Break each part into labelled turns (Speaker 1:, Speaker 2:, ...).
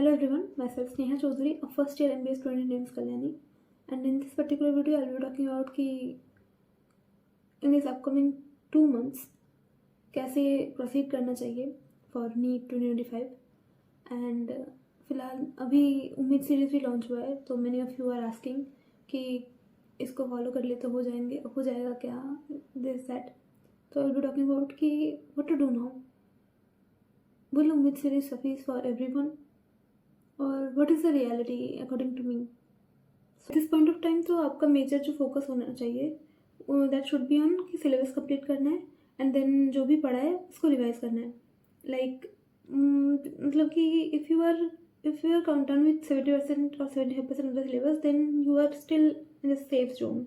Speaker 1: Hello everyone, myself Sneha Chaudhary, a first year MBA student named Kalyani, and in this particular video I'll be talking about कि in this upcoming 2 months कैसे proceed करना चाहिए for NEET 2025 and फिलहाल अभी उम्मीद series भी launch हुआ है तो many of you are asking कि इसको फॉलो कर ले तो हो जाएगा क्या this that, तो I'll be talking about कि what to do now. will उम्मीद सीरीज suffice for everyone और what is the reality according to me. This point of time तो आपका मेजर जो फोकस होना चाहिए दैट शुड बी ऑन कि सिलेबस कंप्लीट करना है एंड देन जो भी पढ़ा है उसको रिवाइज करना है. मतलब कि if you are count on with 70% और 75% of the syllabus then you are still in the safe zone.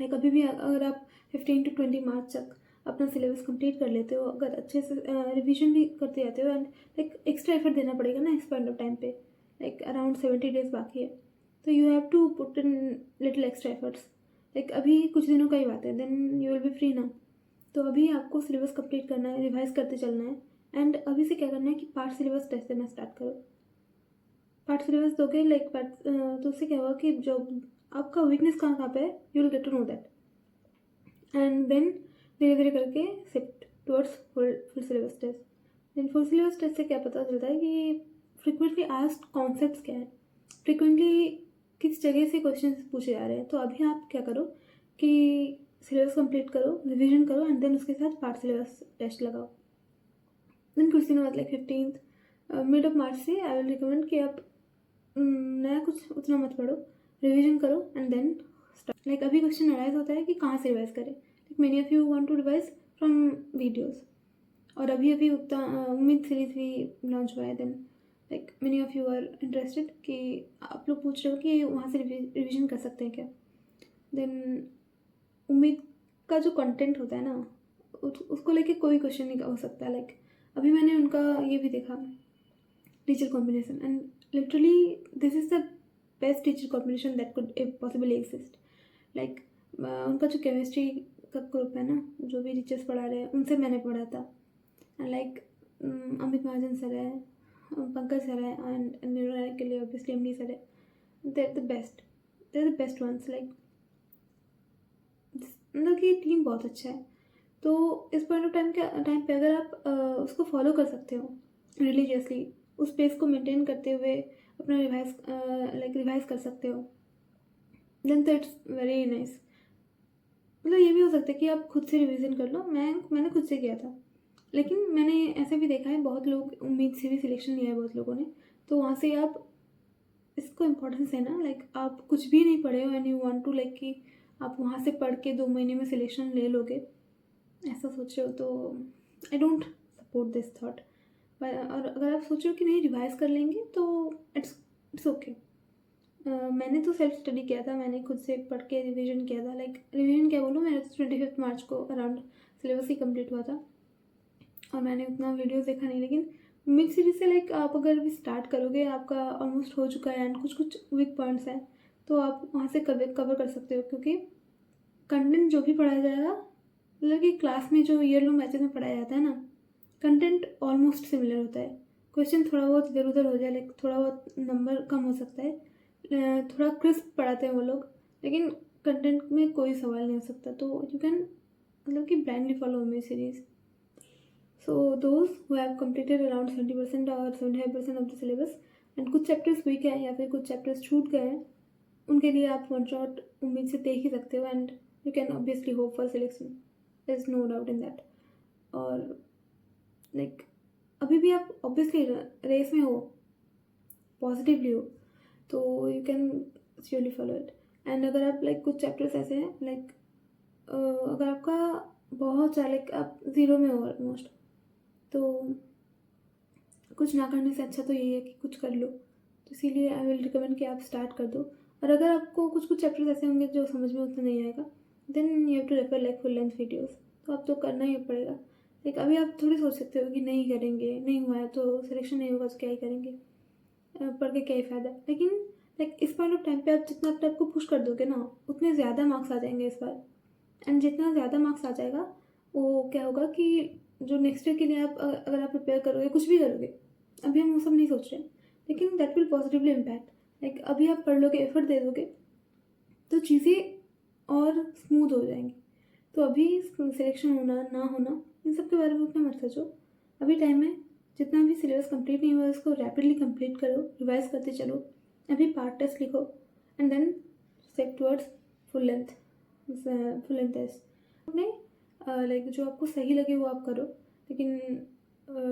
Speaker 1: अभी भी अगर आप 15 to 20 मार्च तक अपना सिलेबस कंप्लीट कर लेते हो, अगर अच्छे से रिवीजन भी करते जाते हो एंड एक्स्ट्रा एफर्ट देना पड़ेगा ना इस पॉइंट ऑफ टाइम पे, अराउंड 70 days बाकी है, तो you have to put in little extra efforts. अभी कुछ दिनों का ही बात है, then you will be free ना. तो अभी आपको सिलेबस कंप्लीट करना है, रिवाइज करते चलना है एंड अभी से क्या करना है कि पार्ट सिलेबस टेस्ट देना स्टार्ट करो. पार्ट सिलेबस दोगे तो उससे क्या होगा कि जो आपका वीकनेस कहाँ पे है you will get to know that and then धीरे धीरे करके shift towards full syllabus test. Then full syllabus test से क्या पता चलता है कि फ्रिक्वेंटली आस्क्ड कॉन्सेप्ट्स क्या है, फ्रिक्वेंटली किस जगह से क्वेश्चन पूछे जा रहे हैं. तो अभी आप क्या करो कि सिलेबस कंप्लीट करो, रिवीजन करो एंड देन उसके साथ पार्ट सिलेबस टेस्ट लगाओ. देन कुछ दिनों बाद 15th मिड ऑफ मार्च से आई विल रिकमेंड कि आप नया कुछ उतना मत पढ़ो, रिवीजन करो एंड देन स्टार्ट. अभी क्वेश्चन अराइज होता है कि कहाँ से रिवाइज करें. Many of you want to revise from videos और अभी उतना उम्मीद सीरीज भी लॉन्च हुआ है. Then many of you are interested कि आप लोग पूछ रहे हो कि वहाँ से रिवीजन कर सकते हैं क्या. देन उम्मीद का जो कंटेंट होता है ना उसको लेके कोई क्वेश्चन नहीं हो सकता. अभी मैंने उनका ये भी देखा teacher combination and literally this is the best teacher combination that could possibly exist. उनका जो केमिस्ट्री का ग्रुप है ना, जो भी टीचर्स पढ़ा रहे हैं उनसे मैंने पढ़ा था. अमित महाजन सर है, पंकज सर है एंड न्यूरो के लिए ऑब्वियसली एमडी सर है. They are the best ones. मतलब कि टीम बहुत अच्छा है. तो इस पॉइंट ऑफ टाइम पे अगर आप उसको फॉलो कर सकते हो रिलीजियसली, उस पेस को मेंटेन करते हुए अपना रिवाइज कर सकते हो, देन तो इट्स वेरी नाइस. मतलब ये भी हो सकता है कि आप खुद से रिवीजन कर लो. मैंने खुद से किया था, लेकिन मैंने ऐसे भी देखा है बहुत लोग उम्मीद से भी सिलेक्शन लिया है बहुत लोगों ने. तो वहाँ से आप इसको इम्पोर्टेंस है ना, आप कुछ भी नहीं पढ़े हो एंड यू वांट टू कि आप वहाँ से पढ़ के 2 महीने में सिलेक्शन ले लोगे, ऐसा सोच रहे हो तो I don't support this thought. और अगर आप सोच रहे हो कि नहीं रिवाइज कर लेंगे तो इट्स ओके. मैंने तो सेल्फ स्टडी किया था, मैंने खुद से पढ़ के रिवीजन किया था. रिवीजन क्या बोलूँ, मेरा तो 25 मार्च को अराउंड सिलेबस ही कंप्लीट हुआ था और मैंने उतना वीडियोस देखा नहीं. लेकिन मिड सीरीज से आप अगर भी स्टार्ट करोगे, आपका ऑलमोस्ट हो चुका है एंड कुछ वीक पॉइंट्स हैं तो आप वहाँ से कवर कर सकते हो, क्योंकि कंटेंट जो भी पढ़ाया जाएगा कि क्लास में जो ईयर लॉन्ग बैचेस में पढ़ाया जाता है ना, कंटेंट ऑलमोस्ट सिमिलर होता है. क्वेश्चन थोड़ा बहुत इधर उधर हो जाए, थोड़ा बहुत नंबर कम हो सकता है, थोड़ा क्रिस्प पढ़ाते हैं वो लोग, लेकिन कंटेंट में कोई सवाल नहीं हो सकता. तो यू कैन कि ब्लाइंडली फॉलो मेरी series. So those who have completed around 70% और 75% ऑफ द सिलेबस एंड कुछ चैप्टर्स वीक है या फिर कुछ चैप्टर्स छूट गए हैं, उनके लिए आप वन शॉट उम्मीद से देख ही सकते हो and you can obviously hope for selection. There is no doubt in that. और अभी भी आप ऑब्वियसली रेस में हो, पॉजिटिवली हो, तो you can surely follow it. And अगर आप कुछ चैप्टर्स ऐसे हैं अगर आपका बहुत सारा आप 0 में हो ऑलमोस्ट, तो कुछ ना करने से अच्छा तो यही है कि कुछ कर लो. तो इसीलिए आई विल रिकमेंड कि आप स्टार्ट कर दो. और अगर आपको कुछ चैप्टर्स ऐसे होंगे जो समझ में उतना नहीं आएगा, then you have to refer full length videos. तो आप तो करना ही पड़ेगा. अभी आप थोड़ी सोच सकते हो कि नहीं करेंगे, नहीं हुआ है तो सिलेक्शन नहीं होगा तो क्या ही करेंगे, पढ़ के क्या ही फ़ायदा. लेकिन इस पॉइंट ऑफ टाइम पे आप जितना अपने आप को पुश कर दोगे ना, उतने ज़्यादा मार्क्स आ जाएंगे इस बार. एंड जितना ज़्यादा मार्क्स आ जाएगा वो क्या होगा कि जो नेक्स्ट ईयर के लिए आप अगर आप प्रिपेयर करोगे, कुछ भी करोगे, अभी हम वो सब नहीं सोच रहे, पॉजिटिवली इम्पैक्ट। लाइक अभी आप पढ़ लोगे, एफर्ट दे दोगे तो चीज़ें और स्मूथ हो जाएंगी। तो अभी सिलेक्शन होना ना होना इन सब के बारे में उतना मत सोचो, अभी टाइम है। जितना भी सिलेबस कंप्लीट नहीं हुआ उसको रैपिडली कंप्लीट करो, रिवाइज करते चलो, अभी पार्ट टेस्ट लिखो and then step towards full length test. अपने लाइक जो आपको सही लगे वो आप करो, लेकिन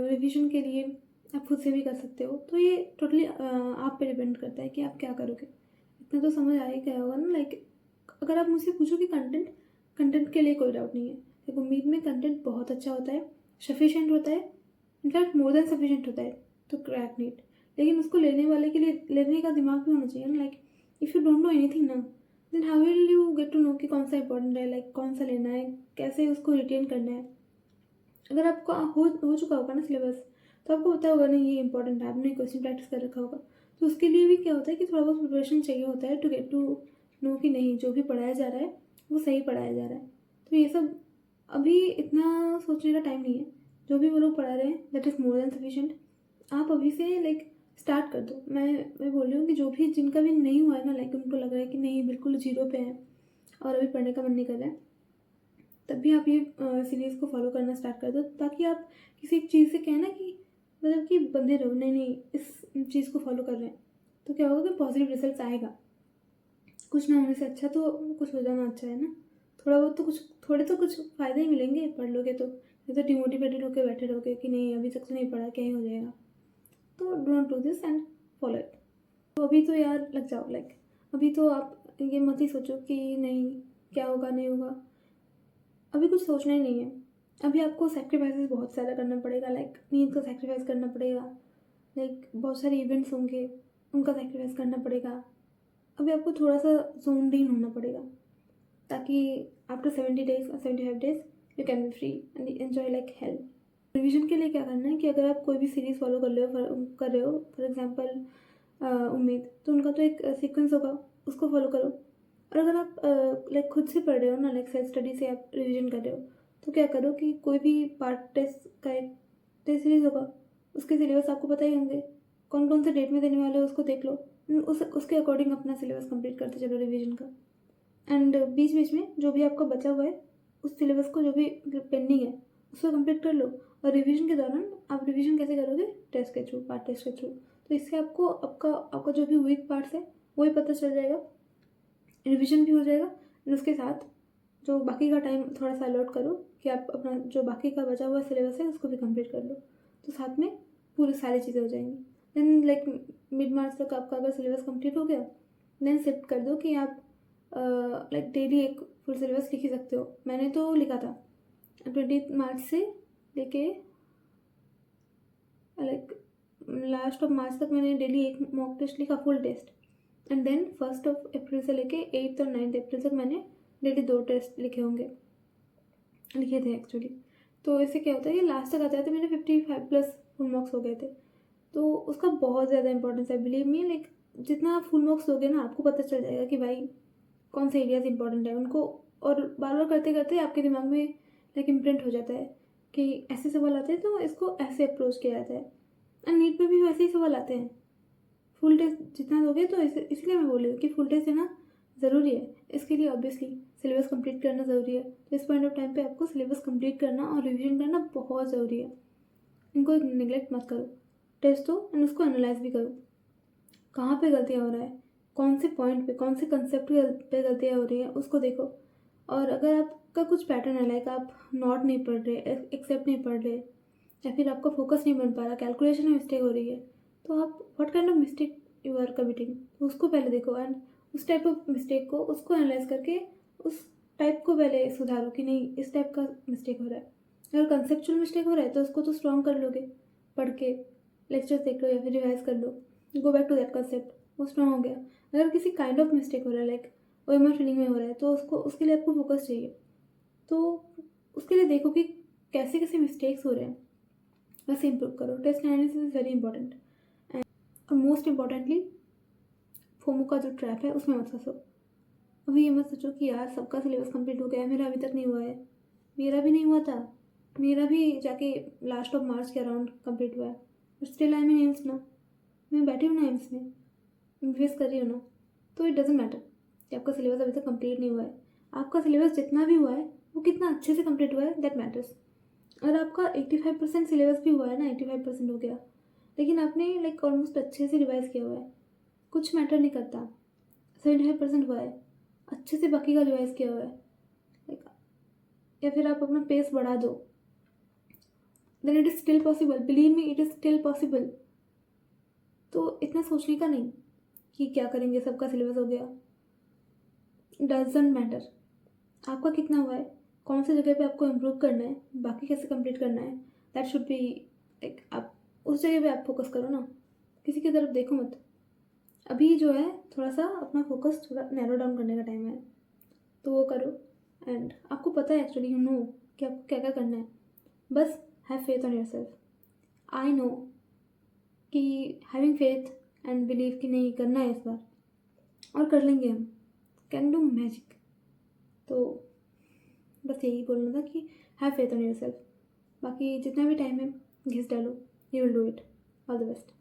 Speaker 1: रिवीजन के लिए आप खुद से भी कर सकते हो। तो ये टोटली आप पे डिपेंड करता है कि आप क्या करोगे। इतना तो समझ आ ही गया होगा ना। लाइक अगर आप मुझसे पूछो कि कंटेंट के लिए कोई डाउट नहीं है। लाइक उम्मीद में कंटेंट बहुत अच्छा होता है, सफिशिएंट होता है, इनफैक्ट मोर देन सफिशिएंट होता है तो क्रैक नीट। लेकिन उसको लेने वाले के लिए लेने का दिमाग भी होना चाहिए ना। Like if you don't know anything ना, then how will you get to know कि कौन सा इंपॉर्टेंट है, लाइक कौन सा लेना है, कैसे उसको रिटेन करना है। अगर आपका हो चुका होगा ना सिलेबस, तो आपको पता होगा नहीं ये इंपॉर्टेंट है, आपने क्वेश्चन प्रैक्टिस कर रखा होगा। तो उसके लिए भी क्या होता है कि थोड़ा बहुत प्रिपरेशन चाहिए होता है टू गेट टू नो कि नहीं जो भी पढ़ाया जा रहा है वो सही पढ़ाया जा रहा है। तो ये सब अभी इतना सोचने का टाइम नहीं है। जो भी वो लोग पढ़ा रहे हैं that is more than sufficient. आप अभी से लाइक स्टार्ट कर दो। मैं बोल रही हूँ कि जो भी जिनका भी नहीं हुआ है ना, लाइक उनको लग रहा है कि नहीं बिल्कुल जीरो पे है और अभी पढ़ने का मन नहीं कर रहा है, तब भी आप ये सीरीज़ को फॉलो करना स्टार्ट कर दो, ताकि आप किसी एक चीज़ से कहें ना कि मतलब कि बंधे रहो, नहीं इस चीज़ को फॉलो कर रहे हैं, तो क्या होगा कि पॉजिटिव रिजल्ट आएगा। कुछ ना होने से अच्छा तो कुछ हो जाना अच्छा है ना। थोड़ा बहुत तो कुछ थोड़े तो कुछ फ़ायदे ही मिलेंगे पढ़ लोगे तो, नहीं तो डिमोटिवेटेड होकर बैठे रहोगे कि नहीं अभी तक तो नहीं पढ़ा, क्या ही हो जाएगा। तो don't do this and follow it. तो अभी तो यार लग जाओ। लाइक अभी तो आप ये मत ही सोचो कि नहीं क्या होगा नहीं होगा, अभी कुछ सोचना ही नहीं है। अभी आपको सेक्रीफाइसेस बहुत सारा करना पड़ेगा। लाइक नींद का सेक्रीफाइस करना पड़ेगा, लाइक बहुत सारे इवेंट्स होंगे उनका सेक्रीफाइस करना पड़ेगा। अभी आपको थोड़ा सा जोन्ड इन होना पड़ेगा, ताकि आफ्टर 70 डेज और 75 days you can be free and enjoy like hell. Revision के लिए क्या करना है कि अगर आप कोई भी सीरीज़ फॉलो कर रहे हो फॉर एग्जांपल उम्मीद, तो उनका तो एक सीक्वेंस होगा, उसको फॉलो करो। और अगर आप लाइक खुद से पढ़ रहे हो ना, लाइक सेल्फ स्टडी से आप रिवीजन कर रहे हो, तो क्या करो कि कोई भी पार्ट टेस्ट का एक टेस्ट सीरीज होगा, उसके सिलेबस आपको पता ही होंगे, कौन कौन से डेट में देने वाले हो उसको देख लो, उसके अकॉर्डिंग अपना सिलेबस कंप्लीट करते चलो रिवीजन का। एंड बीच बीच में जो भी आपका बचा हुआ है उस सिलेबस को जो भी पेंडिंग है उसको कंप्लीट कर लो। और रिवीजन के दौरान आप रिवीजन कैसे करोगे, टेस्ट के थ्रू, पार्ट टेस्ट के थ्रू। तो इससे आपको आपका जो भी वीक पार्ट्स है वही पता चल जाएगा, रिवीजन भी हो जाएगा एंड उसके साथ जो बाकी का टाइम थोड़ा सा अलॉट करो कि आप अपना जो बाकी का बचा हुआ सिलेबस है उसको भी कंप्लीट कर लो। तो साथ में पूरी सारी चीज़ें हो जाएंगी। देन लाइक मिड मार्च तक आपका अगर सिलेबस कंप्लीट हो गया, देन शिफ्ट कर दो कि आप लाइक डेली एक फुल सिलेबस लिख ही सकते हो। मैंने तो लिखा था 20 मार्च से लेके लाइक लास्ट ऑफ मार्च तक मैंने डेली एक मॉक टेस्ट लिखा, फुल टेस्ट। एंड देन 1 अप्रैल से लेके 8 और 9 अप्रैल तक मैंने डेली 2 टेस्ट लिखे थे एक्चुअली। तो इससे क्या होता है कि लास्ट तक आते आते मेरे 55 प्लस फुल मार्क्स हो गए थे। तो उसका बहुत ज़्यादा इंपॉर्टेंस है, बिलीव मी। लाइक जितना आप फुल मार्क्स दोगे ना, आपको पता चल जाएगा कि भाई कौन से एरियाज इंपॉर्टेंट है उनको। और बार बार करते करते आपके दिमाग में लाइक इम्प्रिंट हो जाता है कि ऐसे सवाल आते हैं तो इसको ऐसे अप्रोच किया जाता है। एंड नीट में भी वैसे ही सवाल आते हैं। फुल टेस्ट जितना दोगे तो इसलिए मैं बोल रही हूँ कि फुल टेस्ट देना ज़रूरी है। इसके लिए ऑब्वियसली सिलेबस कंप्लीट करना ज़रूरी है। तो इस पॉइंट ऑफ टाइम पे आपको सिलेबस कंप्लीट करना और रिवीजन करना बहुत ज़रूरी है। इनको निगलेक्ट मत करो। टेस्ट दो एंड उसको एनालाइज भी करो, कहाँ पे गलतियाँ हो रहा है, कौन से पॉइंट पे, कौन से कंसेप्ट पे गलतियाँ हो रही है उसको देखो। और अगर आपका कुछ पैटर्न है, लाइक आप नॉट नहीं पढ़ रहे, एक्सेप्ट नहीं पढ़ रहे, या फिर आपका फोकस नहीं बन पा रहा, कैलकुलेशन में मिस्टेक हो रही है, तो आप what kind of mistake you are committing उसको पहले देखो। एंड उस टाइप ऑफ मिस्टेक को उसको एनालाइज करके उस टाइप को पहले सुधारो कि नहीं इस टाइप का मिस्टेक हो रहा है। अगर कंसेप्चुअल मिस्टेक हो रहा है तो उसको तो स्ट्रॉन्ग कर लोगे, पढ़ के लेक्चर्स देख लो या फिर रिवाइज कर लो, go back to that concept, वो स्ट्रॉन्ग हो गया। अगर किसी काइंड ऑफ मिस्टेक हो रहा है, लाइक ओएमआर फीलिंग में हो रहा है, तो उसके लिए आपको फोकस चाहिए। तो उसके लिए देखो कि कैसे कैसे मिस्टेक्स हो रहे हैं, वैसे इंप्रूव करो। Test analysis is very important. और मोस्ट इम्पॉर्टेंटली फोमो का जो ट्रैप है उसमें मत फंसो। अभी ये मत सोचो कि यार सबका सिलेबस कंप्लीट हो गया है, मेरा अभी तक नहीं हुआ है। मेरा भी नहीं हुआ था, मेरा भी जाके लास्ट ऑफ मार्च के अराउंड कंप्लीट हुआ है, but still I am in AIIMS ना। मैं बैठी हूँ ना एम्स में, MBBS कर रही हो ना, तो इट डज़न्ट मैटर कि आपका सिलेबस अभी तक कंप्लीट नहीं हुआ है। आपका सिलेबस जितना भी हुआ है वो कितना अच्छे से कंप्लीट हुआ है, दैट मैटर्स। अगर आपका 85% सिलेबस भी हुआ है ना, 85% हो गया, लेकिन आपने लाइक ऑलमोस्ट अच्छे से रिवाइज़ किया हुआ है, कुछ मैटर नहीं करता। 75% हुआ है, अच्छे से बाकी का रिवाइज़ किया हुआ है, लाइक, या फिर आप अपना पेस बढ़ा दो, then it is still possible, believe me, it is still possible. तो इतना सोचने का नहीं कि क्या करेंगे, सबका सिलेबस हो गया, डज़न्ट मैटर। आपका कितना हुआ है, कौन सी जगह पे आपको इम्प्रूव करना है, बाकी कैसे कंप्लीट करना है, दैट शुड बी लाइक, आप उस जगह पे आप फोकस करो ना, किसी की तरफ देखो मत। अभी जो है थोड़ा सा अपना फोकस थोड़ा नैरो डाउन करने का टाइम है, तो वो करो। एंड आपको पता है एक्चुअली, यू नो कि आपको क्या क्या करना है, बस have faith on yourself. I know कि हैविंग फेथ एंड बिलीव कि नहीं करना है इस बार, और कर लेंगे हम, कैन डू मैजिक। तो बस यही बोलना था कि हैव फेथ ऑन योरसेल्फ। बाकी जितना भी टाइम है घिस डालो, you will do it. All the best.